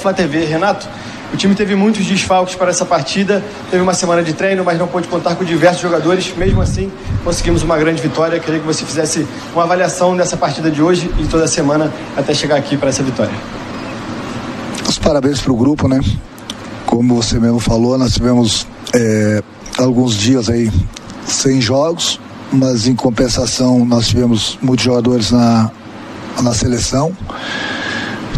Flá TV. Renato, o time teve muitos desfalques para essa partida, teve uma semana de treino, mas não pôde contar com diversos jogadores. Mesmo assim, conseguimos uma grande vitória. Queria que você fizesse uma avaliação dessa partida de hoje e toda a semana até chegar aqui para essa vitória. Os parabéns para o grupo, né? Como você mesmo falou, nós tivemos alguns dias aí sem jogos, mas em compensação nós tivemos muitos jogadores na seleção,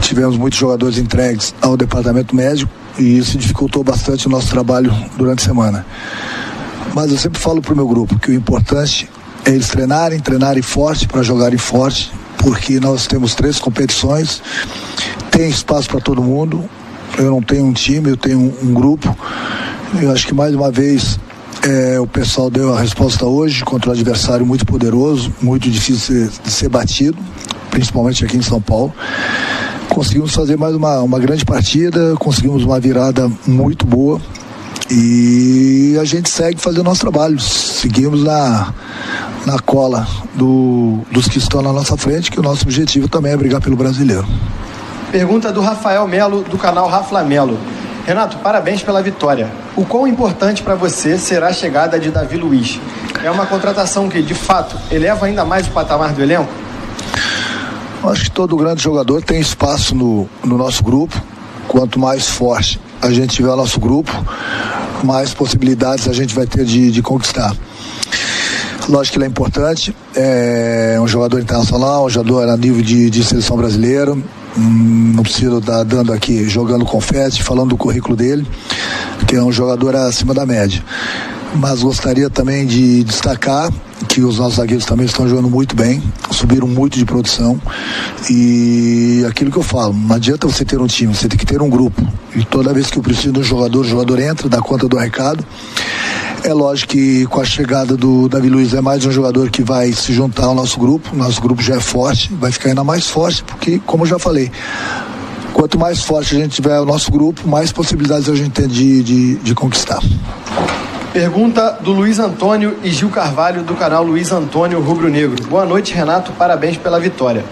tivemos muitos jogadores entregues ao departamento médico e isso dificultou bastante o nosso trabalho durante a semana. Mas eu sempre falo para o meu grupo que o importante é eles treinarem forte para jogarem forte, porque nós temos 3 competições, tem espaço para todo mundo. Eu não tenho um time, eu tenho um grupo. Eu acho que mais uma vez o pessoal deu a resposta hoje contra um adversário muito poderoso, muito difícil de ser batido, principalmente aqui em São Paulo. Conseguimos fazer mais uma grande partida, conseguimos uma virada muito boa e a gente segue fazendo o nosso trabalho. Seguimos na cola dos que estão na nossa frente, que o nosso objetivo também é brigar pelo brasileiro. Pergunta do Rafael Melo, do canal Rafa Melo. Renato, parabéns pela vitória. O quão importante para você será a chegada de Davi Luiz? É uma contratação que, de fato, eleva ainda mais o patamar do elenco? Acho que todo grande jogador tem espaço no nosso grupo. Quanto mais forte a gente tiver o nosso grupo, mais possibilidades a gente vai ter de conquistar. Lógico que ele é importante, é um jogador internacional, um jogador a nível de seleção brasileira. Não preciso estar dando aqui, jogando confete, falando do currículo dele, que é um jogador acima da média. Mas gostaria também de destacar que os nossos zagueiros também estão jogando muito bem, subiram muito de produção. E aquilo que eu falo, não adianta você ter um time, você tem que ter um grupo. E toda vez que eu preciso de um jogador, o jogador entra, dá conta do recado. É lógico que com a chegada do Davi Luiz é mais um jogador que vai se juntar ao nosso grupo já é forte, vai ficar ainda mais forte, porque, como eu já falei, quanto mais forte a gente tiver o nosso grupo, mais possibilidades a gente tem de conquistar. Pergunta do Luiz Antônio e Gil Carvalho, do canal Luiz Antônio Rubro Negro. Boa noite, Renato, parabéns pela vitória.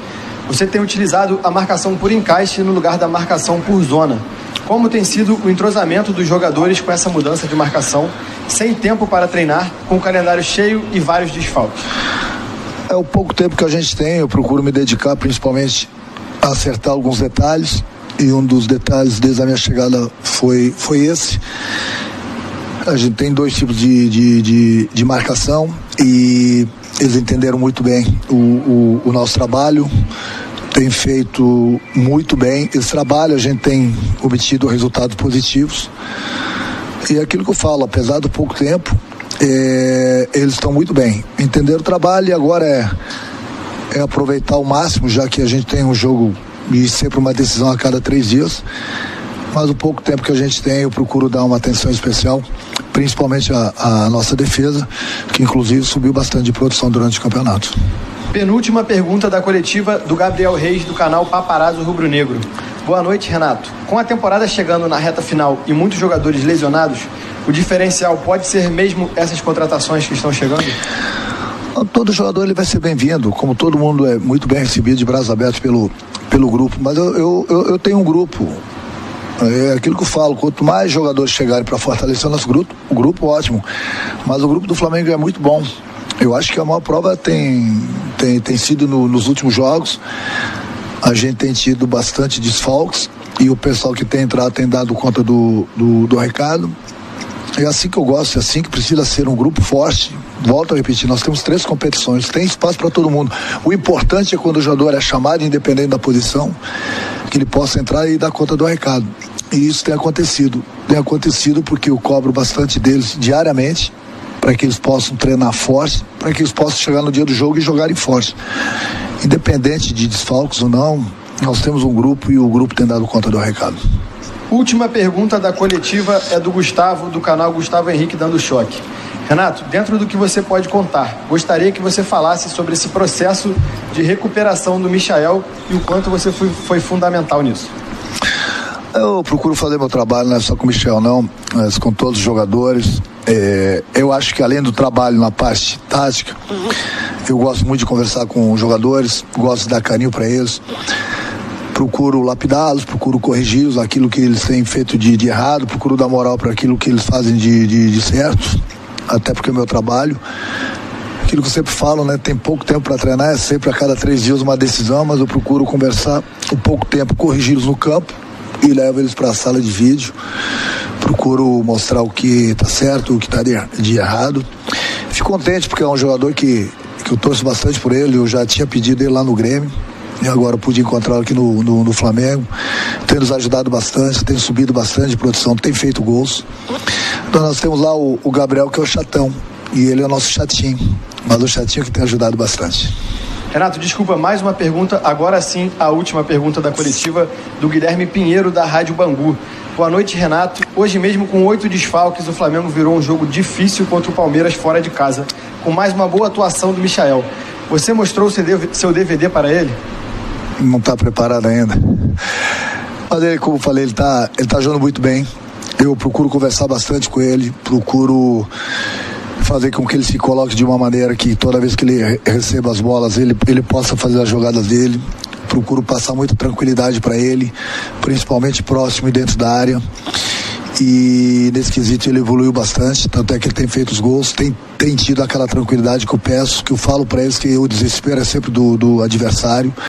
Você tem utilizado a marcação por encaixe no lugar da marcação por zona. Como tem sido o entrosamento dos jogadores com essa mudança de marcação, sem tempo para treinar, com o calendário cheio e vários desfalques? É o pouco tempo que a gente tem, eu procuro me dedicar principalmente a acertar alguns detalhes, e um dos detalhes desde a minha chegada foi esse. A gente tem 2 tipos de marcação e eles entenderam muito bem o nosso trabalho, tem feito muito bem esse trabalho, a gente tem obtido resultados positivos. E é aquilo que eu falo, apesar do pouco tempo, eles estão muito bem, entenderam o trabalho, e agora é aproveitar ao máximo, já que a gente tem um jogo e sempre uma decisão a cada 3 dias. Mas o pouco tempo que a gente tem, eu procuro dar uma atenção especial, principalmente a nossa defesa, que inclusive subiu bastante de produção durante o campeonato. Penúltima pergunta da coletiva do Gabriel Reis, do canal Paparazzo Rubro Negro. Boa noite, Renato. Com a temporada chegando na reta final e muitos jogadores lesionados, o diferencial pode ser mesmo essas contratações que estão chegando? Todo jogador ele vai ser bem-vindo, como todo mundo é muito bem recebido, de braços abertos pelo grupo. Mas eu tenho um grupo. É aquilo que eu falo, quanto mais jogadores chegarem para fortalecer o nosso grupo, o grupo ótimo. Mas o grupo do Flamengo é muito bom. Eu acho que a maior prova tem sido nos últimos jogos. A gente tem tido bastante desfalques e o pessoal que tem entrado tem dado conta do recado. É assim que eu gosto, é assim que precisa ser um grupo forte. Volto a repetir, nós temos 3 competições, tem espaço para todo mundo. O importante é quando o jogador é chamado, independente da posição, que ele possa entrar e dar conta do recado. E isso tem acontecido. Tem acontecido porque eu cobro bastante deles diariamente, para que eles possam treinar forte, para que eles possam chegar no dia do jogo e jogarem forte. Independente de desfalques ou não, nós temos um grupo e o grupo tem dado conta do recado. Última pergunta da coletiva é do Gustavo, do canal Gustavo Henrique Dando Choque. Renato, dentro do que você pode contar, gostaria que você falasse sobre esse processo de recuperação do Michael e o quanto você foi fundamental nisso. Eu procuro fazer meu trabalho, não é só com o Michel não, mas com todos os jogadores. Eu acho que além do trabalho na parte tática, eu gosto muito de conversar com os jogadores, gosto de dar carinho para eles. procuro lapidá-los, procuro corrigi-los, aquilo que eles têm feito de errado, procuro dar moral para aquilo que eles fazem de certo, até porque é o meu trabalho. Aquilo que eu sempre falo, né? Tem pouco tempo para treinar, é sempre a cada 3 dias uma decisão, mas eu procuro conversar um pouco tempo, corrigi-los no campo e levo eles para a sala de vídeo. Procuro mostrar o que está certo, o que está de errado. Fico contente porque é um jogador que eu torço bastante por ele. Eu já tinha pedido ele lá no Grêmio e agora pude encontrá-lo aqui no Flamengo. Tem nos ajudado bastante, tem subido bastante de produção, tem feito gols. Então nós temos lá o Gabriel, que é o chatão, e ele é o nosso chatinho, mas o chatinho que tem ajudado bastante. Renato, desculpa, mais uma pergunta, agora sim a última pergunta da coletiva do Guilherme Pinheiro, da Rádio Bangu. Boa noite, Renato. Hoje mesmo com 8 desfalques, o Flamengo virou um jogo difícil contra o Palmeiras fora de casa, com mais uma boa atuação do Michael. Você mostrou seu DVD para ele? Não está preparado ainda. Mas ele, como eu falei, ele tá jogando muito bem. Eu procuro conversar bastante com ele, procuro fazer com que ele se coloque de uma maneira que toda vez que ele receba as bolas, ele possa fazer as jogadas dele. Procuro passar muita tranquilidade para ele, principalmente próximo e dentro da área. E nesse quesito ele evoluiu bastante, tanto é que ele tem feito os gols, tem tido aquela tranquilidade que eu peço, que eu falo para eles, que o desespero é sempre do adversário.